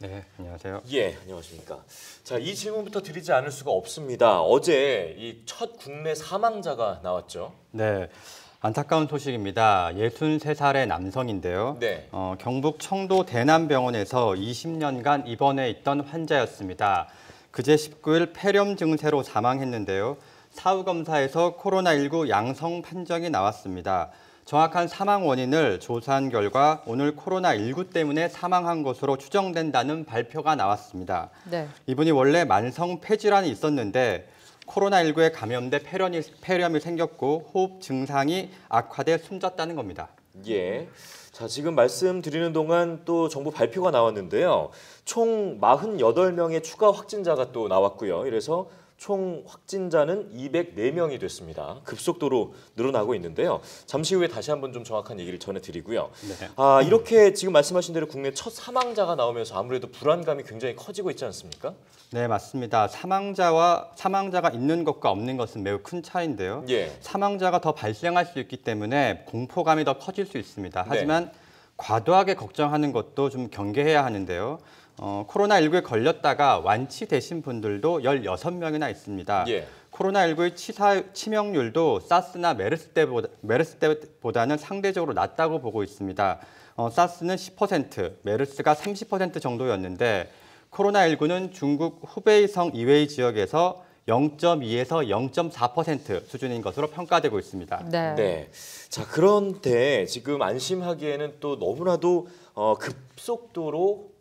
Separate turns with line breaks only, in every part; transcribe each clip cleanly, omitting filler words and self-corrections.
네, 안녕하세요.
예, 안녕하십니까. 자, 이 질문부터 드리지 않을 수가 없습니다. 어제 이 첫 국내 사망자가 나왔죠.
네, 안타까운 소식입니다. 63살의 남성인데요.
네.
경북 청도 대남병원에서 20년간 입원해 있던 환자였습니다. 그제 19일 폐렴 증세로 사망했는데요. 사후 검사에서 코로나19 양성 판정이 나왔습니다. 정확한 사망 원인을 조사한 결과 오늘 코로나19 때문에 사망한 것으로 추정된다는 발표가 나왔습니다.
네.
이분이 원래 만성 폐질환이 있었는데 코로나19에 감염돼 폐렴이 생겼고 호흡 증상이 악화돼 숨졌다는 겁니다.
예. 자, 지금 말씀드리는 동안 또 정부 발표가 나왔는데요. 총 48명의 추가 확진자가 또 나왔고요. 이래서 총 확진자는 204명이 됐습니다. 급속도로 늘어나고 있는데요. 잠시 후에 다시 한번 좀 정확한 얘기를 전해드리고요.
네.
이렇게 지금 말씀하신 대로 국내 첫 사망자가 나오면서 아무래도 불안감이 굉장히 커지고 있지 않습니까?
네, 맞습니다. 사망자가 있는 것과 없는 것은 매우 큰 차이인데요.
예.
사망자가 더 발생할 수 있기 때문에 공포감이 더 커질 수 있습니다. 하지만 과도하게 걱정하는 것도 좀 경계해야 하는데요. 코로나19에 걸렸다가 완치되신 분들도 16명이나 있습니다.
예.
코로나19의 치명률도 사스나 메르스 때보다는 상대적으로 낮다고 보고 있습니다. 사스는 10%, 메르스가 30% 정도였는데 코로나19는 중국 후베이성 이웨이 지역에서 0.2에서 0.4% 수준인 것으로 평가되고 있습니다.
네.
네. 자, 그런데 지금 안심하기에는 또 너무나도 급속도로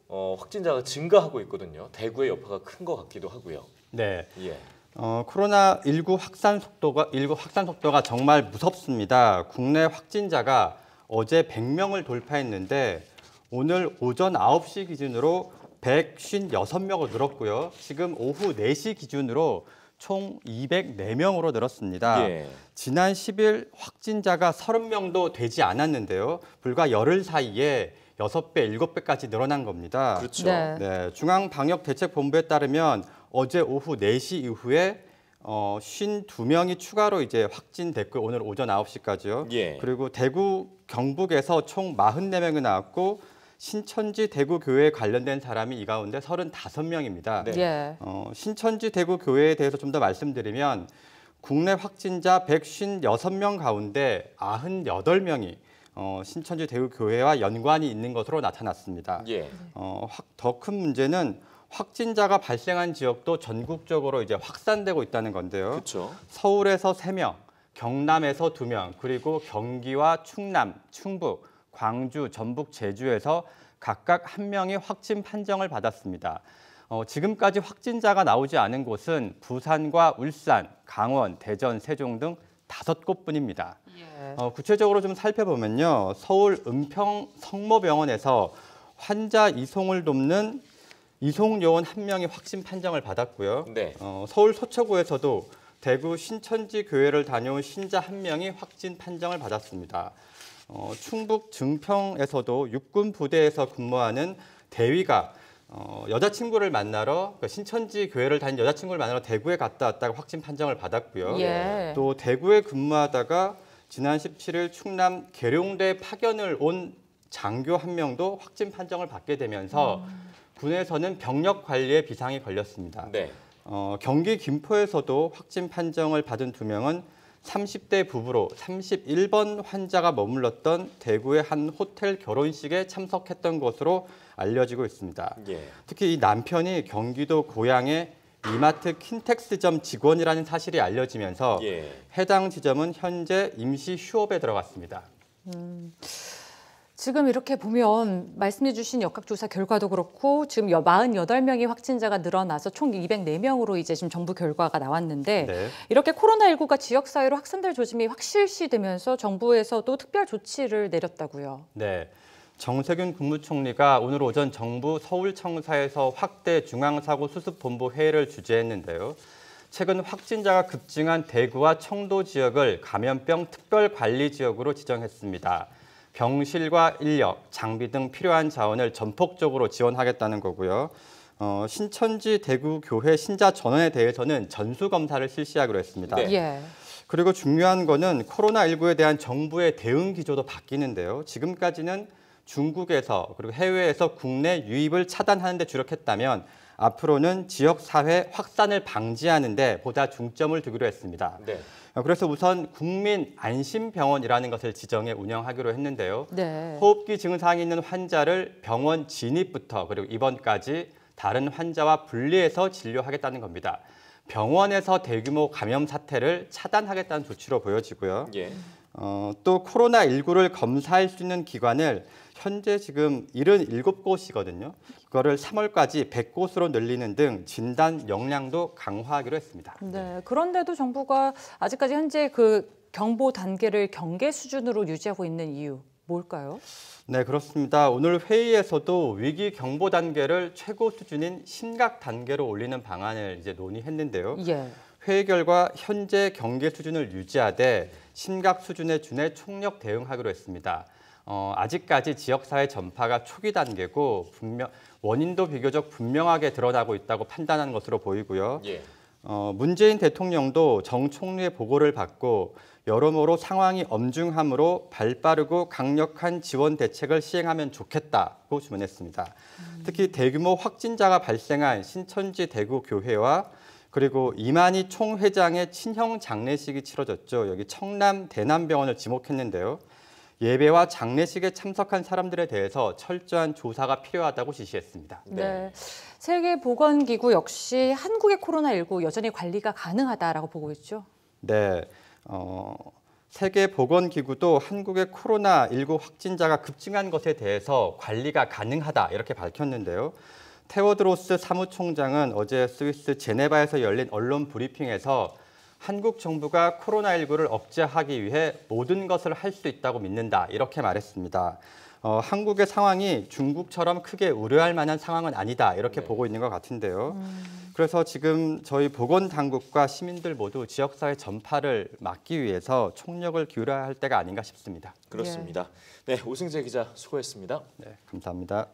확진자가 증가하고 있거든요. 대구의 여파가 큰 것 같기도 하고요.
네.
예.
코로나19 확산 속도가 정말 무섭습니다. 국내 확진자가 어제 100명을 돌파했는데 오늘 오전 9시 기준으로 156명으로 늘었고요. 지금 오후 4시 기준으로 총 204명으로 늘었습니다.
예.
지난 10일 확진자가 30명도 되지 않았는데요. 불과 열흘 사이에 6배, 7배까지 늘어난 겁니다.
그렇죠.
네.
네, 중앙방역대책본부에 따르면 어제 오후 4시 이후에 52명이 추가로 이제 확진됐고 오늘 오전 9시까지요.
예.
그리고 대구, 경북에서 총 44명이 나왔고 신천지 대구교회에 관련된 사람이 이 가운데 35명입니다.
네.
예.
신천지 대구교회에 대해서 좀 더 말씀드리면 국내 확진자 156명 가운데 98명이 신천지 대구교회와 연관이 있는 것으로 나타났습니다.
예.
더 큰 문제는 확진자가 발생한 지역도 전국적으로 이제 확산되고 있다는 건데요.
그렇죠.
서울에서 3명, 경남에서 2명, 그리고 경기와 충남, 충북, 광주, 전북, 제주에서 각각 1명이 확진 판정을 받았습니다. 지금까지 확진자가 나오지 않은 곳은 부산과 울산, 강원, 대전, 세종 등 5곳뿐입니다.
예.
구체적으로 좀 살펴보면요. 서울 은평 성모병원에서 환자 이송을 돕는 이송요원 1명이 확진 판정을 받았고요.
네.
서울 서초구에서도 대구 신천지 교회를 다녀온 신자 1명이 확진 판정을 받았습니다. 충북 증평에서도 육군 부대에서 근무하는 대위가 여자친구를 만나러 신천지 교회를 다닌 여자친구를 만나러 대구에 갔다 왔다가 확진 판정을 받았고요.
예.
또 대구에 근무하다가 지난 17일 충남 계룡대 파견을 온 장교 1명도 확진 판정을 받게 되면서 군에서는 병력 관리에 비상이 걸렸습니다.
네.
경기 김포에서도 확진 판정을 받은 2명은 30대 부부로 31번 환자가 머물렀던 대구의 한 호텔 결혼식에 참석했던 것으로 알려지고 있습니다.
예.
특히 이 남편이 경기도 고양의 이마트 킨텍스점 직원이라는 사실이 알려지면서
예.
해당 지점은 현재 임시 휴업에 들어갔습니다.
지금 이렇게 보면 말씀해 주신 역학조사 결과도 그렇고 지금 48명의 확진자가 늘어나서 총 204명으로 이제 지금 정부 결과가 나왔는데
네.
이렇게 코로나19가 지역사회로 확산될 조짐이 확실시되면서 정부에서도 특별 조치를 내렸다고요.
네. 정세균 국무총리가 오늘 오전 정부 서울청사에서 확대 중앙사고수습본부 회의를 주재했는데요. 최근 확진자가 급증한 대구와 청도 지역을 감염병 특별관리지역으로 지정했습니다. 병실과 인력, 장비 등 필요한 자원을 전폭적으로 지원하겠다는 거고요. 신천지 대구교회 신자 전원에 대해서는 전수검사를 실시하기로 했습니다.
네.
예.
그리고 중요한 거는 코로나19에 대한 정부의 대응 기조도 바뀌는데요. 지금까지는 중국에서 그리고 해외에서 국내 유입을 차단하는 데 주력했다면 앞으로는 지역 사회 확산을 방지하는 데 보다 중점을 두기로 했습니다.
네.
그래서 우선 국민 안심병원이라는 것을 지정해 운영하기로 했는데요.
네.
호흡기 증상이 있는 환자를 병원 진입부터 그리고 입원까지 다른 환자와 분리해서 진료하겠다는 겁니다. 병원에서 대규모 감염 사태를 차단하겠다는 조치로 보여지고요.
예.
또 코로나19를 검사할 수 있는 기관을 현재 지금 77곳이거든요. 그거를 3월까지 100곳으로 늘리는 등 진단 역량도 강화하기로 했습니다.
네. 그런데도 정부가 아직까지 현재 그 경보 단계를 경계 수준으로 유지하고 있는 이유 뭘까요?
네, 그렇습니다. 오늘 회의에서도 위기 경보 단계를 최고 수준인 심각 단계로 올리는 방안을 이제 논의했는데요.
예.
회의 결과 현재 경계 수준을 유지하되 심각 수준에 준해 총력 대응하기로 했습니다. 아직까지 지역사회 전파가 초기 단계고 원인도 비교적 분명하게 드러나고 있다고 판단한 것으로 보이고요.
예.
문재인 대통령도 정 총리의 보고를 받고 여러모로 상황이 엄중하므로 발빠르고 강력한 지원 대책을 시행하면 좋겠다고 주문했습니다. 특히 대규모 확진자가 발생한 신천지 대구 교회와 그리고 이만희 총회장의 친형 장례식이 치러졌죠. 여기 청남 대남병원을 지목했는데요. 예배와 장례식에 참석한 사람들에 대해서 철저한 조사가 필요하다고 지시했습니다.
네. 세계보건기구 역시 한국의 코로나19 여전히 관리가 가능하다라고 보고 있죠.
네. 세계보건기구도 한국의 코로나19 확진자가 급증한 것에 대해서 관리가 가능하다 이렇게 밝혔는데요. 테오드로스 사무총장은 어제 스위스 제네바에서 열린 언론 브리핑에서 한국 정부가 코로나19를 억제하기 위해 모든 것을 할 수 있다고 믿는다 이렇게 말했습니다. 한국의 상황이 중국처럼 크게 우려할 만한 상황은 아니다 이렇게 보고 있는 것 같은데요. 그래서 지금 저희 보건당국과 시민들 모두 지역사회 전파를 막기 위해서 총력을 기울여야 할 때가 아닌가 싶습니다.
그렇습니다. 네, 오승재 기자 수고했습니다.
네, 감사합니다.